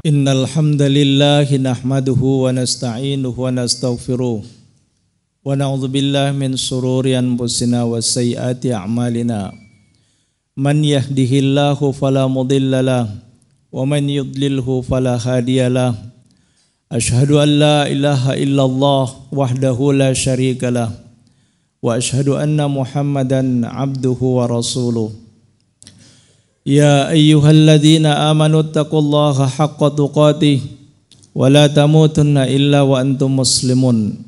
Innal hamdalillah nahmaduhu wa nasta'inuhu wa nastaghfiruh wa na'udzu billahi min shururi anfusina wa sayyiati a'malina. Man yahdihillahu fala mudilla lahu wa man yudlilhu fala hadiyalah. Asyhadu an la ilaha illallah wahdahu la syarika lah wa asyhadu anna Muhammadan abduhu wa rasuluh. Ya ayyuhalladzina amanu taqullaha haqqa tuqatih wa la tamutunna illa wa antum muslimun.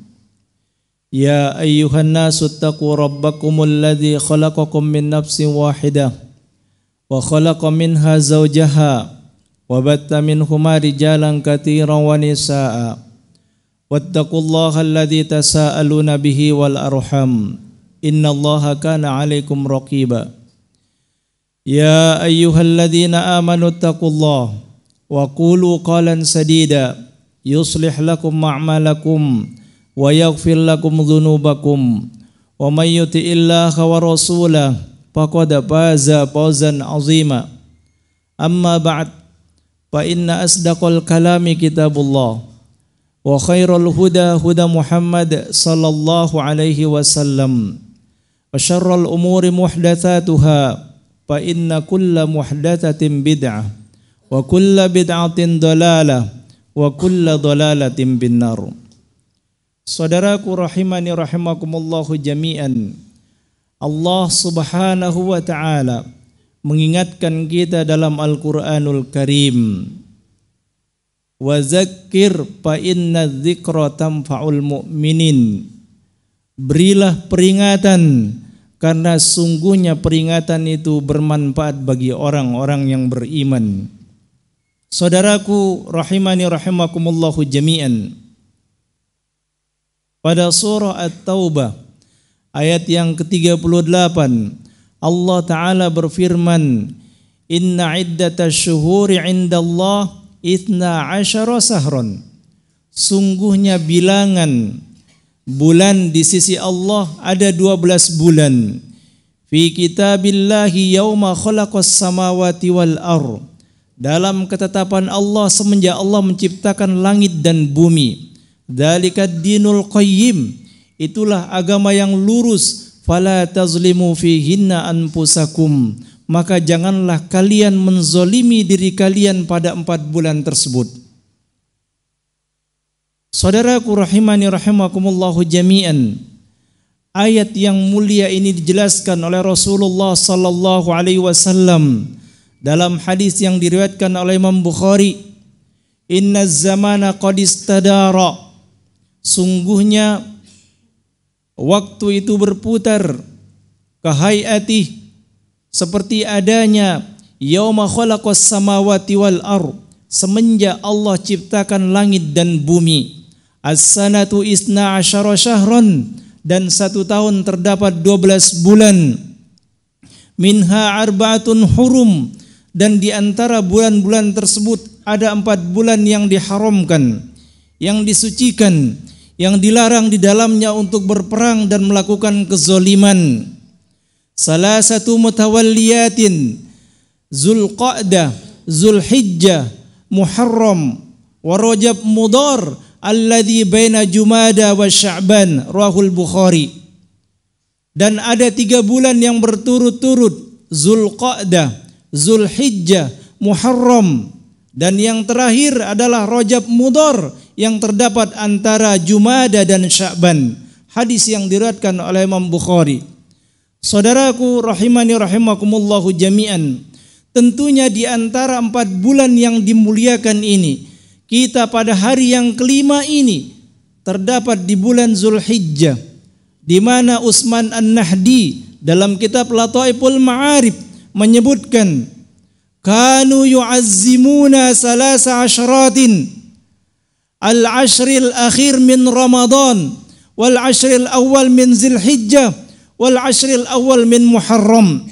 Ya ayyuhan nasu taqu rabbakumul ladzi khalaqakum min nafsin wahidah wa khalaqa minha zawjaha wa batta minhuma rijalan katsiran wa nisaa'a wattaqullaha alladzi tasaaluna bihi wal arham innallaha kana 'alaikum raqiba. Ya ayyuhalladzina amanu taqullaha wa qulu qalan sadida yuslih lakum a'malakum wa yaghfir lakum dhunubakum wa may yuti'illaha wa rasulahu faqad faza fawzan 'azima. Amma ba'd, fa inna asdaqal kalami kitabullah wa khairul huda huda Muhammad sallallahu alaihi wasallam wa syarrul umuri muhdatsatuha fa inna kulla muhdatsatin bid'ah wa kulla bid'atin dalalah wa kulla dalalatin binnar. Saudaraku rahimani rahimakumullahu jami'an, Allah subhanahu wa ta'ala mengingatkan kita dalam Al-Quranul Karim, wa zakkir fa inna dzikra tanfa'ul mu'minin. Berilah peringatan, karena sungguhnya peringatan itu bermanfaat bagi orang-orang yang beriman. Saudaraku rahimani rahimakumullahu jami'an, pada surah At-Taubah ayat yang ke-38 Allah Ta'ala berfirman, Inna iddatash syuhuri indallah 12 sahron. Sungguhnya bilangan bulan di sisi Allah ada 12 bulan. Fi kitabillahi yauma khalaqas samawati wal ardh. Dalam ketetapan Allah semenjak Allah menciptakan langit dan bumi. Dzalikad dinul qayyim. Itulah agama yang lurus. Fala tazlimu fihinna anfusakum. Maka janganlah kalian menzolimi diri kalian pada 4 bulan tersebut. Saudaraku rahimani rahimakumullahu jami'an, ayat yang mulia ini dijelaskan oleh Rasulullah sallallahu alaihi wasallam dalam hadis yang diriwayatkan oleh Imam Bukhari. Inna zamana qad istadara. Sungguhnya waktu itu berputar kahayati seperti adanya yauma khalaqas samawati wal ardh, semenjak Allah ciptakan langit dan bumi. As-sanatu isna asyara syahran, dan 1 tahun terdapat 12 bulan. Minha arba'atun hurum, dan di antara bulan-bulan tersebut ada 4 bulan yang diharamkan, yang disucikan, yang dilarang di dalamnya untuk berperang dan melakukan kezoliman. Salah satu mutawalliyatin, Zulqa'dah, Zulhijjah, Muharram, wa Rajab Mudhar alladzi baina Jumada wa Sya'ban, rahul Bukhari. Dan ada 3 bulan yang berturut-turut, Zulqa'dah, Zulhijjah, Muharram, dan yang terakhir adalah Rajab Mudhar yang terdapat antara Jumada dan Sya'ban. Hadis yang diriwayatkan oleh Imam Bukhari. Saudaraku rahimani rahimakumullahu jami'an, tentunya di antara 4 bulan yang dimuliakan ini, kita pada hari yang kelima ini terdapat di bulan Zulhijjah, di mana Utsman An-Nahdi dalam kitab Lataiful Ma'arif menyebutkan, kanu yu'azzimuna salasa asyratin, al-ashril akhir min Ramadan, wal ashril awal min Zulhijjah, wal ashril awal min Muharram.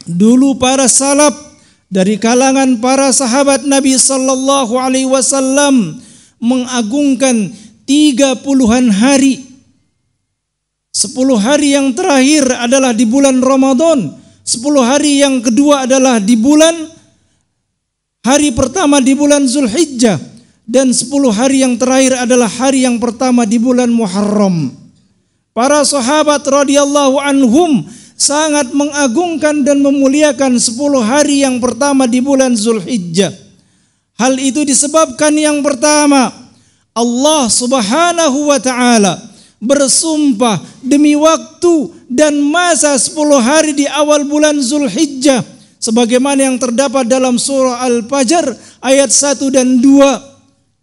Dulu para salaf dari kalangan para sahabat Nabi sallallahu alaihi wasallam mengagungkan 30-an hari. 10 hari yang terakhir adalah di bulan Ramadan, 10 hari yang kedua adalah di bulan hari pertama di bulan Zulhijjah, dan 10 hari yang terakhir adalah hari yang pertama di bulan Muharram. Para sahabat radhiyallahu anhum sangat mengagungkan dan memuliakan 10 hari yang pertama di bulan Zulhijjah. Hal itu disebabkan yang pertama, Allah Subhanahu wa taala bersumpah demi waktu dan masa 10 hari di awal bulan Zulhijjah, sebagaimana yang terdapat dalam surah Al-Fajr ayat 1 dan 2.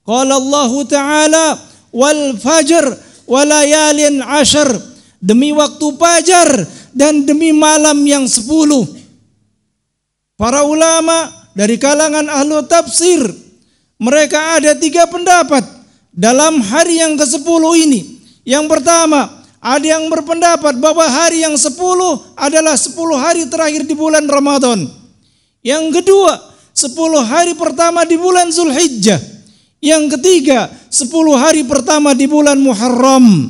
Qala Allah Ta'ala wal fajr wa layalin ashar, demi waktu fajar dan demi malam yang 10. Para ulama dari kalangan ahlu tafsir, mereka ada 3 pendapat dalam hari yang ke-10 ini. Yang pertama, ada yang berpendapat bahwa hari yang 10 adalah 10 hari terakhir di bulan Ramadan. Yang kedua, 10 hari pertama di bulan Zulhijjah. Yang ketiga, 10 hari pertama di bulan Muharram.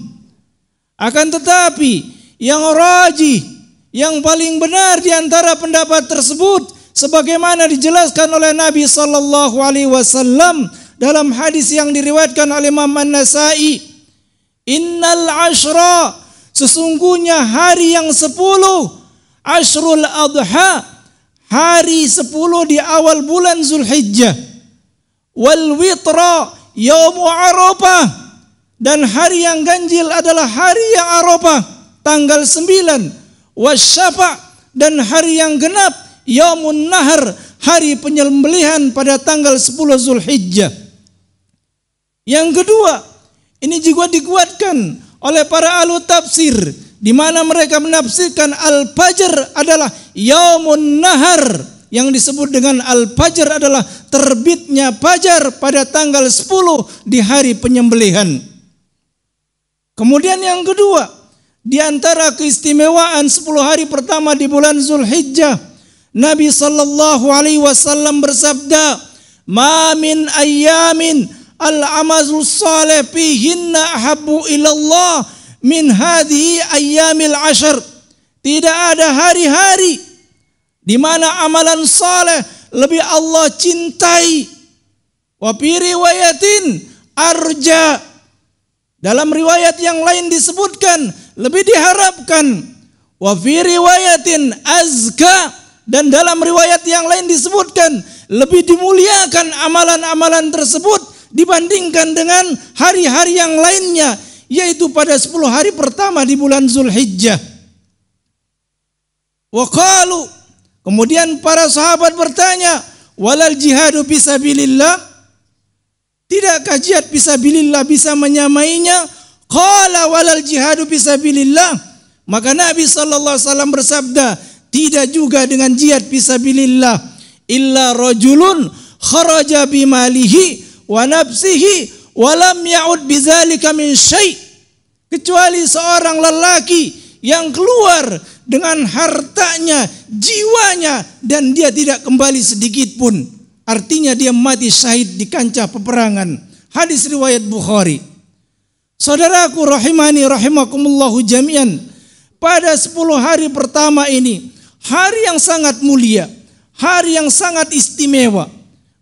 Akan tetapi, yang rajih, yang paling benar di antara pendapat tersebut, sebagaimana dijelaskan oleh Nabi sallallahu alaihi wasallam dalam hadis yang diriwayatkan oleh Imam An-Nasa'i, innal ashra, sesungguhnya hari yang 10, ashrul adha, hari 10 di awal bulan Zulhijjah, wal witra yaumu Arafah, dan hari yang ganjil adalah hari yang Arafah tanggal 9, wasyafa, dan hari yang genap yaumun nahar, hari penyembelihan pada tanggal 10 Zulhijjah. Yang kedua, ini juga dikuatkan oleh para ahli tafsir, di mana mereka menafsirkan Al-Fajr adalah yaumun nahar. Yang disebut dengan Al-Fajr adalah terbitnya fajar pada tanggal 10 di hari penyembelihan. Kemudian yang kedua, di antara keistimewaan 10 hari pertama di bulan Zulhijjah, Nabi sallallahu alaihi wasallam bersabda, "Ma min ayyamin al-amalu salih fihinna ahabbu ilallah min hadhihi ayyamil ashar." Tidak ada hari-hari di mana amalan saleh lebih Allah cintai. Wa fi riwayatin arja, dalam riwayat yang lain disebutkan lebih diharapkan. Wa fi riwayatin azka, dan dalam riwayat yang lain disebutkan lebih dimuliakan amalan-amalan tersebut dibandingkan dengan hari-hari yang lainnya, yaitu pada 10 hari pertama di bulan Zulhijjah. Wa qalu, kemudian para sahabat bertanya, walal jihadu fisabilillah, tidakkah jihad fisabilillah bisa menyamainya? Qala walal jihadu fisabilillah, maka Nabi sallallahu alaihi wasallam bersabda, tidak juga dengan jihad fisabilillah, illa rajulun kharaja bimalihi wa nafsihi wa lam ya'ud bidzalika min syai', kecuali seorang lelaki yang keluar dengan hartanya, jiwanya, dan dia tidak kembali sedikit pun. Artinya dia mati syahid di kancah peperangan. Hadis riwayat Bukhari. Saudaraku rahimani rahimakumullahu jami'an, pada 10 hari pertama ini, hari yang sangat mulia, hari yang sangat istimewa.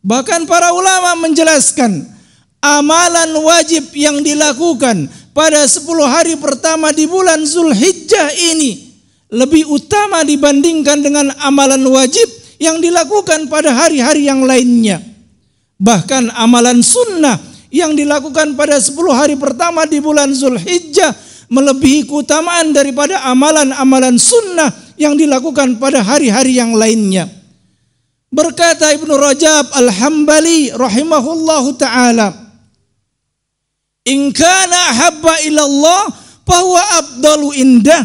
Bahkan para ulama menjelaskan, amalan wajib yang dilakukan pada 10 hari pertama di bulan Zulhijjah ini lebih utama dibandingkan dengan amalan wajib yang dilakukan pada hari-hari yang lainnya. Bahkan amalan sunnah yang dilakukan pada 10 hari pertama di bulan Zulhijjah melebihi keutamaan daripada amalan-amalan sunnah yang dilakukan pada hari-hari yang lainnya. Berkata Ibnu Rajab Al-Hambali rahimahullahu ta'ala, in kana ahabba ilallah fahuwa afdalu indah,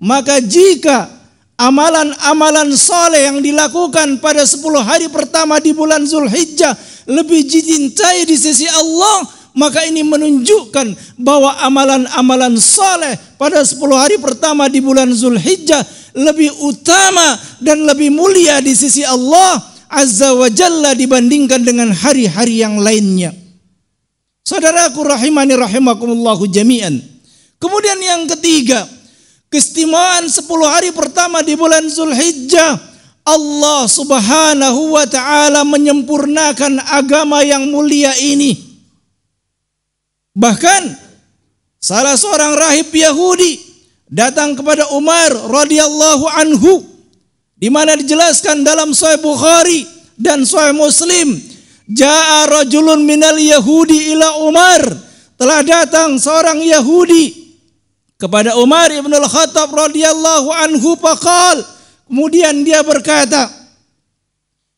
maka jika amalan-amalan saleh yang dilakukan pada 10 hari pertama di bulan Zulhijjah lebih dicintai di sisi Allah, maka ini menunjukkan bahwa amalan-amalan saleh pada 10 hari pertama di bulan Zulhijjah lebih utama dan lebih mulia di sisi Allah Azza wa Jalla dibandingkan dengan hari-hari yang lainnya. Saudaraku rahimani rahimakumullahu jami'an. Kemudian yang ketiga, keistimewaan 10 hari pertama di bulan Zulhijjah Allah Subhanahu wa ta'ala menyempurnakan agama yang mulia ini. Bahkan salah seorang rahib Yahudi datang kepada Umar radhiyallahu anhu, di mana dijelaskan dalam Sahih Bukhari dan Sahih Muslim, jaa rajulun minal Yahudi ila Umar, telah datang seorang Yahudi kepada Umar ibn al-Khattab radhiyallahu anhu, faqal, kemudian dia berkata,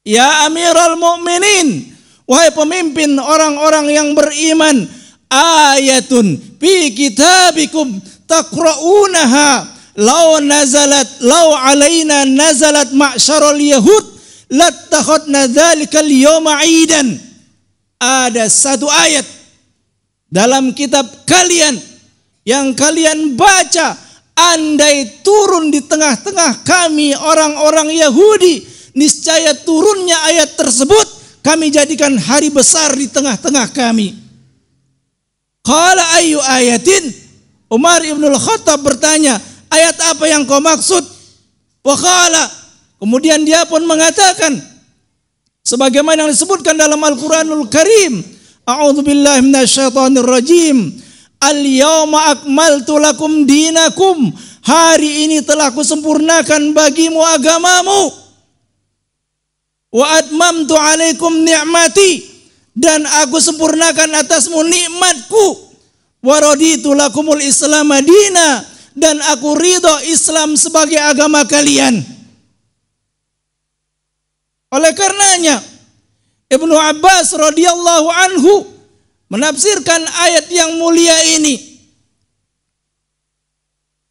ya Amirul Mukminin, wahai pemimpin orang-orang yang beriman, ayatun fi kitabikum taqra'unaha law alaina nazalat ma'syarul yahud lattakhadna dzalikal yawma 'idan. Ada satu ayat dalam kitab kalian yang kalian baca, andai turun di tengah-tengah kami orang-orang Yahudi, niscaya turunnya ayat tersebut kami jadikan hari besar di tengah-tengah kami. Qala ayyu ayatin? Umar ibn al-Khattab bertanya, ayat apa yang kau maksud? Wa qala, kemudian dia pun mengatakan, sebagaimana yang disebutkan dalam Al-Quranul Karim, a'udzubillahi minasyaitonir rajim, al-yawma akmaltu lakum dinakum, hari ini telah kusempurnakan bagimu agamamu, wa atmamtu alaikum ni'mati, dan aku sempurnakan atasmu nikmatku, wa raditu lakumul islam madina, dan aku ridho Islam sebagai agama kalian. Oleh karenanya Ibnu Abbas radhiyallahu anhu menafsirkan ayat yang mulia ini,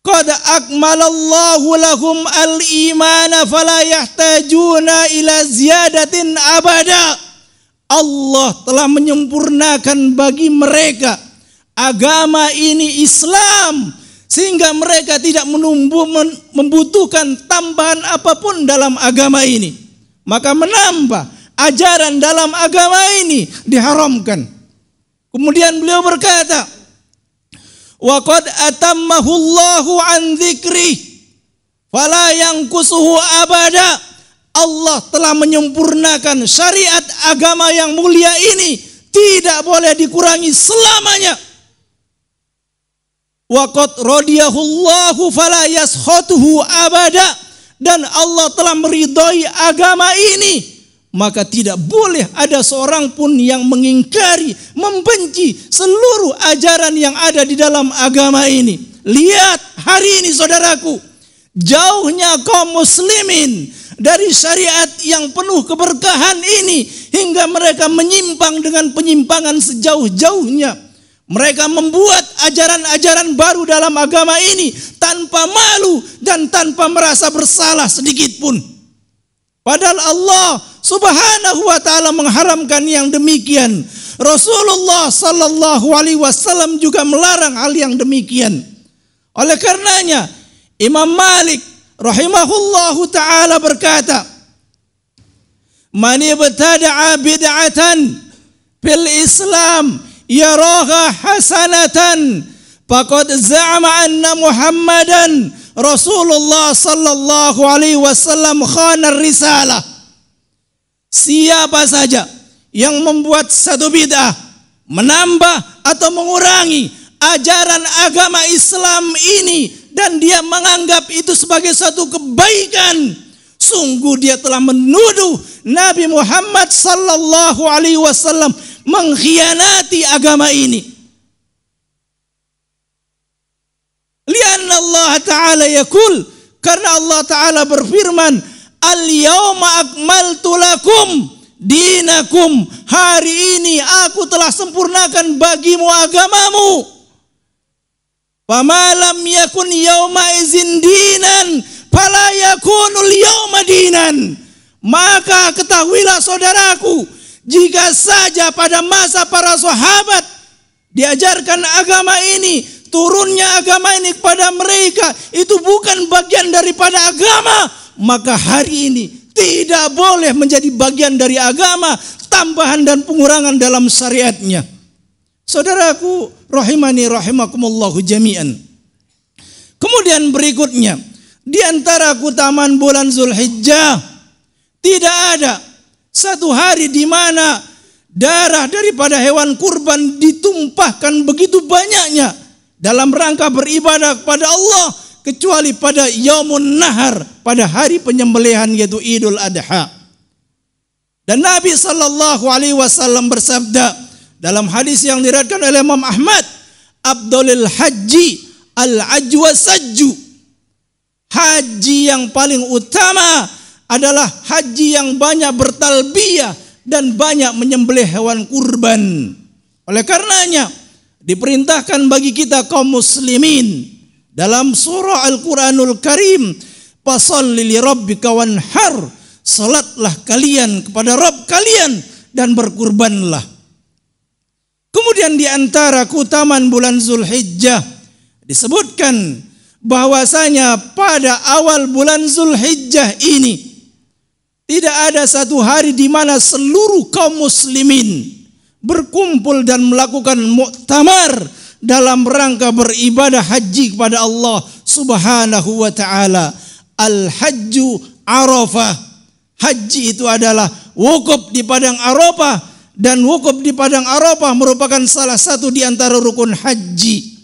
qad akmalallahu lahum al-imana fala yahtajuna ila ziyadatin abada. Allah telah menyempurnakan bagi mereka agama ini, Islam, sehingga mereka tidak membutuhkan tambahan apapun dalam agama ini. Maka menambah ajaran dalam agama ini diharamkan. Kemudian beliau berkata, wa qad atammahu Allahu an dzikri fala yanqusuhu abada. Allah telah menyempurnakan syariat agama yang mulia ini, tidak boleh dikurangi selamanya. Wa qad radiyahu Allahu fala yaskhatuhu abada, dan Allah telah meridhai agama ini, maka tidak boleh ada seorang pun yang mengingkari, membenci seluruh ajaran yang ada di dalam agama ini. Lihat hari ini saudaraku, jauhnya kaum muslimin dari syariat yang penuh keberkahan ini, hingga mereka menyimpang dengan penyimpangan sejauh-jauhnya. Mereka membuat ajaran-ajaran baru dalam agama ini tanpa malu dan tanpa merasa bersalah sedikit pun. Padahal Allah Subhanahu wa ta'ala mengharamkan yang demikian. Rasulullah sallallahu alaihi wasallam juga melarang hal yang demikian. Oleh karenanya Imam Malik rahimahullahu ta'ala berkata, man ibtada'a bid'atan fil Islam yaraha hasanatan faqad za'ama anna Muhammadan Rasulullah sallallahu alaihi wasallam khana risalah. Siapa saja yang membuat satu bid'ah, menambah atau mengurangi ajaran agama Islam ini, dan dia menganggap itu sebagai satu kebaikan, sungguh dia telah menuduh Nabi Muhammad sallallahu alaihi wasallam mengkhianati agama ini. Lianna Allah Ta'ala yaqul, karena Allah Ta'ala berfirman, al-yawma akmaltu lakum dinakum, hari ini aku telah sempurnakan bagimu agamamu. Famalam yakun yawma izin dinan fala yakunul yawma dinan. Maka ketahuilah saudaraku, jika saja pada masa para sahabat diajarkan agama ini, turunnya agama ini kepada mereka itu bukan bagian daripada agama, maka hari ini tidak boleh menjadi bagian dari agama, tambahan dan pengurangan dalam syariatnya. Saudaraku rahimani rahimakumullahu jami'an. Kemudian berikutnya, di antara keutamaan bulan Zulhijjah Tidak ada satu hari di mana darah daripada hewan kurban ditumpahkan begitu banyaknya dalam rangka beribadah kepada Allah kecuali pada Yaumun Nahar, pada hari penyembelihan yaitu Idul Adha. Dan Nabi sallallahu alaihi wasallam bersabda dalam hadis yang diriwayatkan oleh Imam Ahmad, "Afdhalul haji al-ajwa sajju." Haji yang paling utama adalah haji yang banyak bertalbiyah dan banyak menyembelih hewan kurban. Oleh karenanya diperintahkan bagi kita kaum muslimin dalam surah Al-Quranul Karim, "Fasholli li rabbika wanhar." Salatlah kalian kepada Rabb kalian dan berkurbanlah. Kemudian di antara keutamaan bulan Zulhijjah disebutkan bahwasanya pada awal bulan Zulhijjah ini tidak ada satu hari di mana seluruh kaum muslimin berkumpul dan melakukan muktamar dalam rangka beribadah haji kepada Allah Subhanahu wa taala. Al-hajju Arafah. Haji itu adalah wukuf di padang Arafah, dan wukuf di padang Arafah merupakan salah satu di antara rukun haji.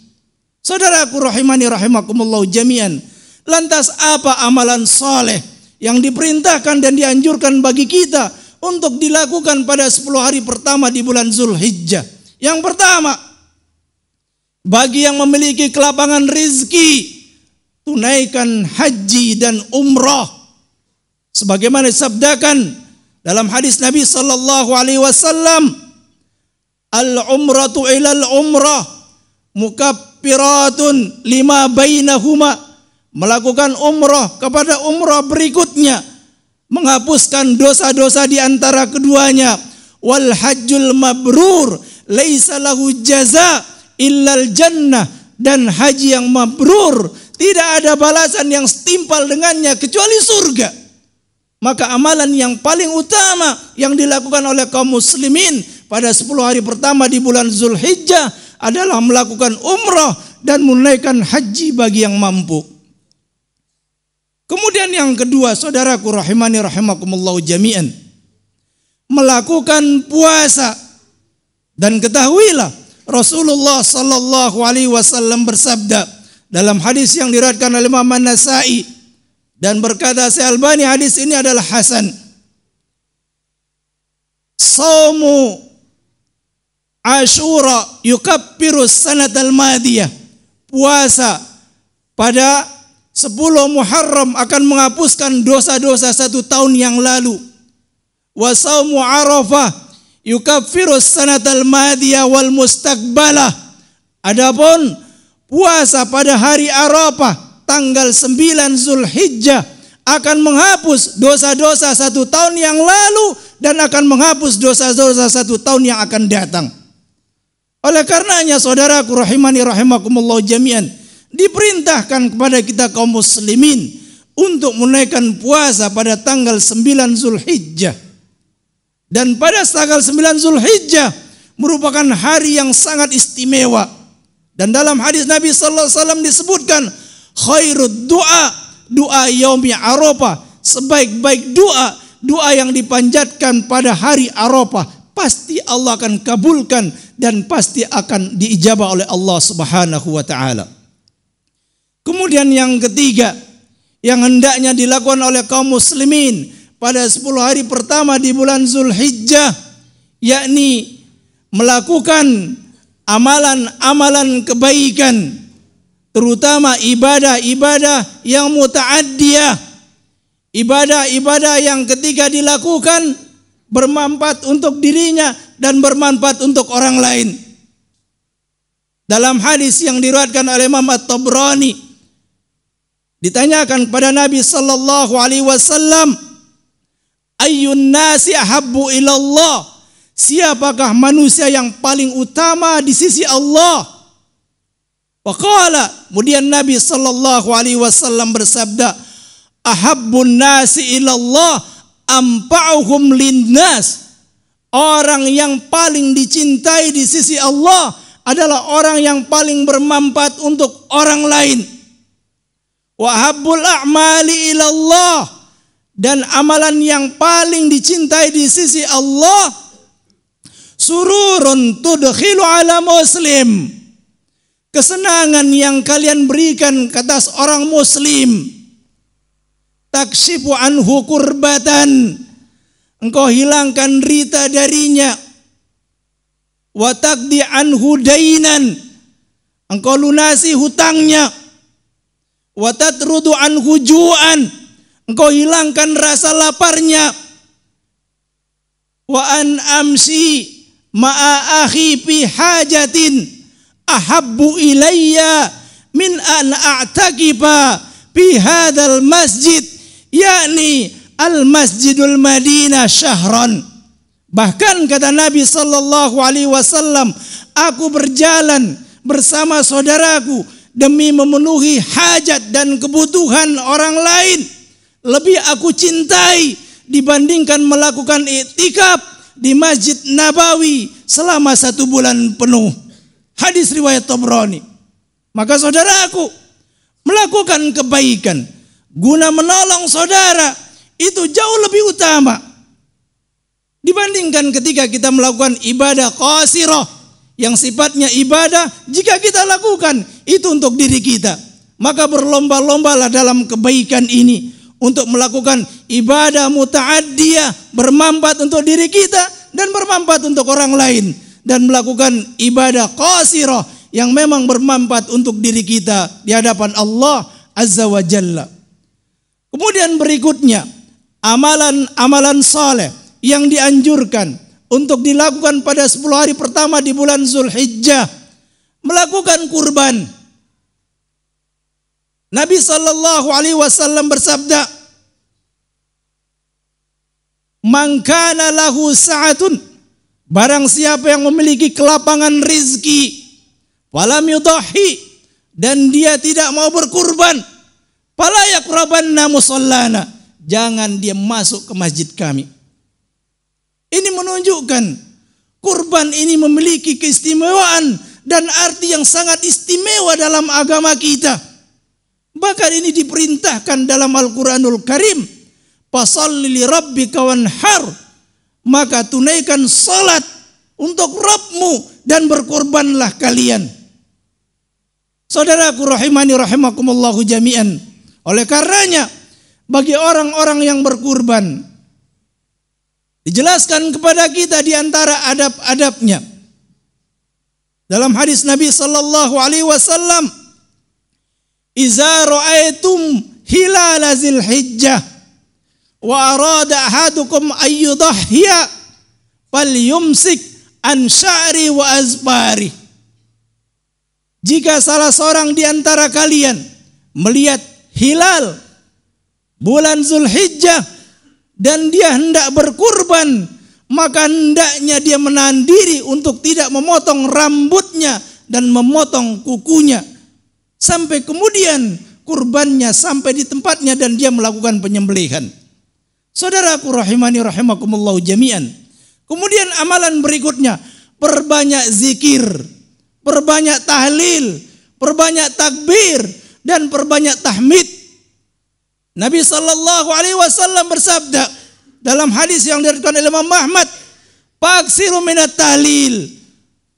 Saudaraku rahimani rahimakumullah jami'an. Lantas apa amalan saleh yang diperintahkan dan dianjurkan bagi kita untuk dilakukan pada 10 hari pertama di bulan Zulhijjah? Yang pertama, bagi yang memiliki kelapangan rizki, tunaikan haji dan umrah. Sebagaimana disabdakan dalam hadis Nabi sallallahu alaihi wasallam, "Al-umratu ilal umrah mukaffiratun lima bainahuma." Melakukan umrah kepada umrah berikutnya menghapuskan dosa-dosa di antara keduanya. Wal hajjul mabrur laisa lahu jaza illal jannah. Dan haji yang mabrur tidak ada balasan yang setimpal dengannya kecuali surga. Maka amalan yang paling utama yang dilakukan oleh kaum muslimin pada 10 hari pertama di bulan Zulhijjah adalah melakukan umrah dan menunaikan haji bagi yang mampu. Kemudian yang kedua, saudaraku rahimani rahimakumullah jami'an, melakukan puasa. Dan ketahuilah Rasulullah sallallahu alaihi wasallam bersabda dalam hadis yang diriwayatkan oleh Imam An-Nasa'i, dan berkata Syekh Albani hadis ini adalah hasan, "Shaumu Asyura yukaffiru sanatal madiyah." Puasa pada 10 Muharram akan menghapuskan dosa-dosa 1 tahun yang lalu. "Wa shaumu Arafah yukaffiru sanatal madiyah wal mustaqbalah." Adapun puasa pada hari Arafah tanggal 9 Zulhijjah akan menghapus dosa-dosa 1 tahun yang lalu dan akan menghapus dosa-dosa 1 tahun yang akan datang. Oleh karenanya saudaraku rahimani rahimakumullah jami'an, diperintahkan kepada kita kaum muslimin untuk menunaikan puasa pada tanggal 9 Zulhijjah. Dan pada tanggal 9 Zulhijjah merupakan hari yang sangat istimewa. Dan dalam hadis Nabi sallallahu alaihi wasallam disebutkan, "Khairud doa yaumi Arafah." Sebaik-baik doa yang dipanjatkan pada hari Arafah pasti Allah akan kabulkan dan pasti akan diijabah oleh Allah Subhanahu wa taala. Kemudian yang ketiga yang hendaknya dilakukan oleh kaum muslimin pada 10 hari pertama di bulan Zulhijjah, yakni melakukan amalan-amalan kebaikan, terutama ibadah-ibadah yang muta'addiyah, ibadah-ibadah yang ketika dilakukan bermanfaat untuk dirinya dan bermanfaat untuk orang lain. Dalam hadis yang diriwayatkan oleh Imam At-Tabrani, ditanyakan kepada Nabi sallallahu alaihi wasallam, "Ayyun nasi ahabbu ilallah?" Siapakah manusia yang paling utama di sisi Allah? Waqala, kemudian Nabi sallallahu alaihi wasallam bersabda, "Ahabbun nasi ilallah anfa'uhum linnas." Orang yang paling dicintai di sisi Allah adalah orang yang paling bermanfaat untuk orang lain. "Wa habbul a'mali ilallah." dan amalan yang paling dicintai di sisi Allah, sururun tudkhilu ala muslim, kesenangan yang kalian berikan ke atas orang muslim, takshifu anhu kurbatan, engkau hilangkan derita darinya, wa taqdi anhu dainan, engkau lunasi hutangnya, wa tatrudu anhu ju'an, engkau hilangkan rasa laparnya, wa an amsi ma'a akhi fi hajatin ahabbu ilayya min an a'takifa fi hadzal masjid, yakni al masjidul Madinah syahran. Bahkan kata Nabi sallallahu alaihi wasallam, aku berjalan bersama saudaraku demi memenuhi hajat dan kebutuhan orang lain, lebih aku cintai dibandingkan melakukan iktikaf di Masjid Nabawi selama 1 bulan penuh. Hadis riwayat Tabrani. Maka saudaraku, melakukan kebaikan guna menolong saudara itu jauh lebih utama dibandingkan ketika kita melakukan ibadah qasirah yang sifatnya ibadah. Jika kita lakukan itu untuk diri kita, maka berlomba-lombalah dalam kebaikan ini untuk melakukan ibadah muta'addiyah, bermanfaat untuk diri kita dan bermanfaat untuk orang lain, dan melakukan ibadah qasirah yang memang bermanfaat untuk diri kita di hadapan Allah Azza wa Jalla. Kemudian berikutnya, amalan-amalan saleh yang dianjurkan untuk dilakukan pada 10 hari pertama di bulan Zulhijjah, melakukan kurban. Nabi sallallahu alaihi wasallam bersabda, "Man kana lahu sa'atun," barang siapa yang memiliki kelapangan rizki, falam yudahhi, dan dia tidak mau berkurban, fala yaqrabanna musallana, jangan dia masuk ke masjid kami. Ini menunjukkan kurban ini memiliki keistimewaan dan arti yang sangat istimewa dalam agama kita. Bahkan ini diperintahkan dalam Al-Quranul Karim, "Fasholli li rabbika wanhar," maka tunaikan salat untuk Rabbmu dan berkorbanlah kalian. Saudaraku rahimani rahimakumullahu jami'an, oleh karenanya bagi orang-orang yang berkurban, dijelaskan kepada kita di antara adab-adabnya. Dalam hadis Nabi sallallahu alaihi wasallam, "Iza ra'aitum hilal Zulhijjah wa arada ahadukum ayyudahhiya falyumsik an sya'ri wa azbari." Jika salah seorang di antara kalian melihat hilal bulan Zulhijjah dan dia hendak berkurban, maka hendaknya dia menahan diri untuk tidak memotong rambutnya dan memotong kukunya, sampai kemudian kurbannya sampai di tempatnya dan dia melakukan penyembelihan. Saudaraku rahimani rahimakumullahu jami'an. Kemudian amalan berikutnya, perbanyak zikir, perbanyak tahlil, perbanyak takbir, dan perbanyak tahmid. Nabi sallallahu alaihi wasallam bersabda dalam hadis yang diriwayatkan oleh Imam Ahmad, "Faksiru minat tahlil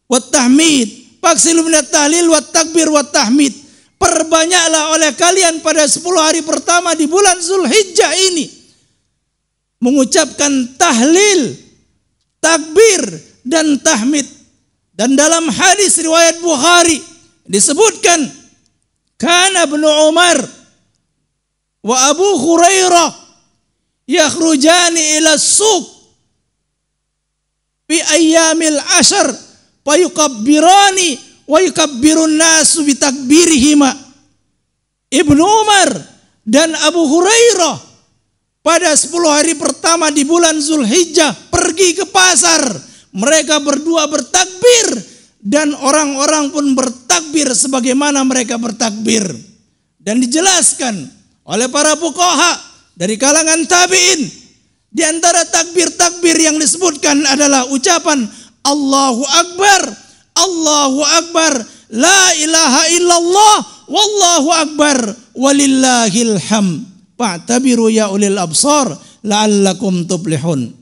wat tahmid, faksiru minat tahlil wat takbir wat tahmid." Perbanyaklah oleh kalian pada 10 hari pertama di bulan Zulhijjah ini mengucapkan tahlil, takbir, dan tahmid. Dan dalam hadis riwayat Bukhari disebutkan, "Kana Ibnu Umar wa Abu Hurairah yakhrujani ila suq fi ayyamil ashar fayukabbirani wa yukabbirun nasu bitakbirihima." Ibnu Umar dan Abu Hurairah pada 10 hari pertama di bulan Zulhijjah pergi ke pasar. Mereka berdua bertakbir dan orang-orang pun bertakbir sebagaimana mereka bertakbir. Dan dijelaskan oleh para fuqaha dari kalangan tabi'in, di antara takbir-takbir yang disebutkan adalah ucapan Allahu Akbar, Allahu Akbar, la ilaha illallah, wallahu akbar, walillahil hamd. fa'tabiru ya ulil absar la'allakum tuflihun.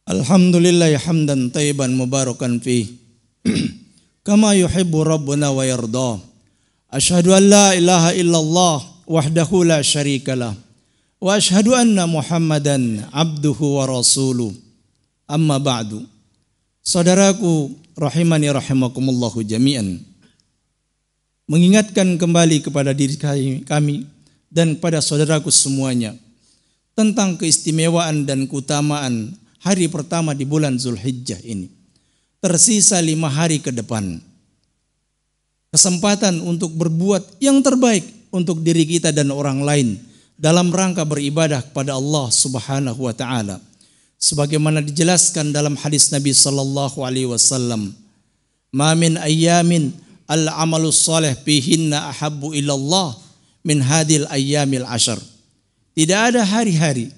Alhamdulillah hamdan tayyiban mubarakan fi kama yuhibbu rabbuna wa yarda. Asyhadu an la ilaha illallah wahdahu la syarikalah wa asyhadu anna Muhammadan abduhu wa rasuluh. Amma ba'du. Saudaraku rahimani rahimakumullahu jami'an. Mengingatkan kembali kepada diri kami dan kepada saudaraku semuanya tentang keistimewaan dan keutamaan hari pertama di bulan Zulhijjah ini. Tersisa 5 hari ke depan. Kesempatan untuk berbuat yang terbaik untuk diri kita dan orang lain dalam rangka beribadah kepada Allah Subhanahu wa taala. Sebagaimana dijelaskan dalam hadis Nabi sallallahu alaihi wasallam, "Ma min ayyamin al-amalus salih fihinna ahabbu ilallah min hadil ayyamil ashar." Tidak ada hari-hari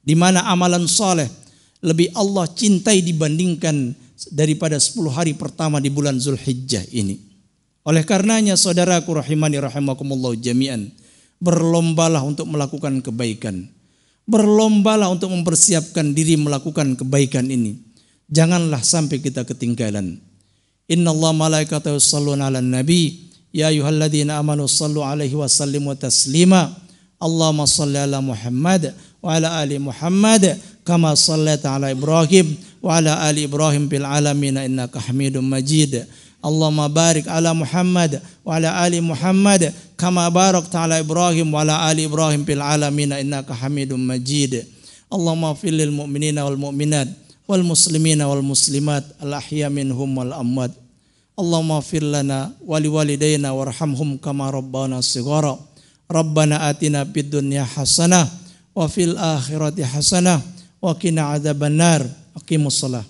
di mana amalan saleh lebih Allah cintai dibandingkan daripada 10 hari pertama di bulan Zulhijjah ini. Oleh karenanya saudaraku rahimani rahimakumullah jami'an, berlombalah untuk melakukan kebaikan. Berlombalah untuk mempersiapkan diri melakukan kebaikan ini. Janganlah sampai kita ketinggalan. Innallaha malaikatahu yusholluna 'alan nabi ya ayyuhalladzina amanu shallu 'alaihi wa sallimu taslima. Allahumma shalli 'ala Muhammad wa 'ala ali Muhammad kama shallaita 'ala Ibrahim wa 'ala ali Ibrahim fil alamin innaka Hamidum Majid. Allahumma barik 'ala Muhammad wa 'ala ali Muhammad kama barakta 'ala Ibrahim wa 'ala ali Ibrahim fil alamin innaka Hamidum Majid. Allahumma ighfir lil mu'minina wal mu'minat wal muslimina wal muslimat al ahya minhum wal amwat. Allahumma ighfir lana wa liwalidayna warhamhum kama rabbana shighara. Rabbana atina fid dunya hasanah wa fil akhirati hasanah wa qina adzabannar. Aqimussalah.